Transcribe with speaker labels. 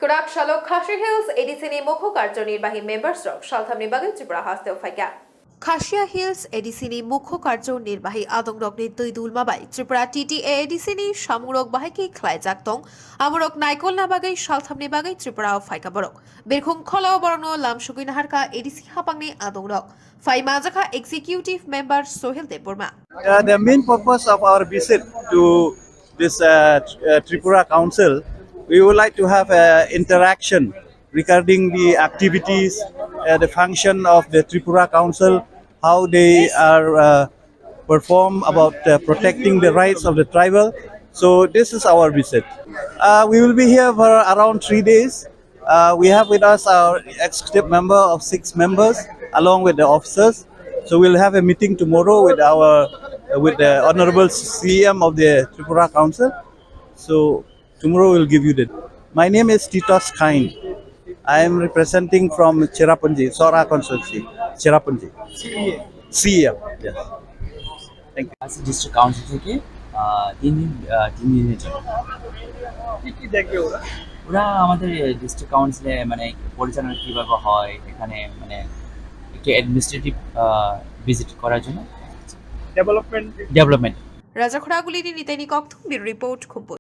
Speaker 1: Kurak Shalok Khasia Hills Edisini Mokho কার্যনির্বাহী members rock সালথামনি বাগে ত্রিপুরা হাস্তে ফাইকা Khasia hills এডিসিনি মুখ্য কার্যনির্বাহী আদংরকনি তৈদুল মাবাই ত্রিপুরা টিটিএ এডিসিনি সামুরক বাহাইকি খ্লাই জাকতং আমরক নাইকল না বাগাই সালথামনি বাগাই ত্রিপুরা ফাইকা বরক বেরখুং খলাও বরনো লামসুকুই নাহারকা এডিসি হাপাংনি আদংরক ফাইমা জাখা executive member Sohel Debbarma
Speaker 2: The main purpose of our visit to this Tripura Council, we would like to have interaction regarding the activities, the function of the Tripura Council, how they are perform about protecting the rights of the tribal. So this is our visit. We will be here for around 3 days. We have with us our executive member of 6 members along with the officers. So we'll have a meeting tomorrow with the Honorable CM of the Tripura Council. So tomorrow we'll give you the. My name is Titos Khain. I am representing from Cherrapunji, Sora constituency, Cherrapunji. CM. Yes. Thank you.
Speaker 3: As district council থেকে তিন দিনের জন্য
Speaker 2: কি দেখবে
Speaker 3: ওরা আমাদের district কাউন্সিলে মানে পরিচালনা কিভাবে হয় এখানে মানে একটু অ্যাডমিনিস্ট্রেটিভ ভিজিট করার জন্য
Speaker 2: ডেভেলপমেন্ট
Speaker 1: রাজা খোরাগুলির নিতাইনি কক্থ ব্যুরো রিপোর্ট খুম্পুই।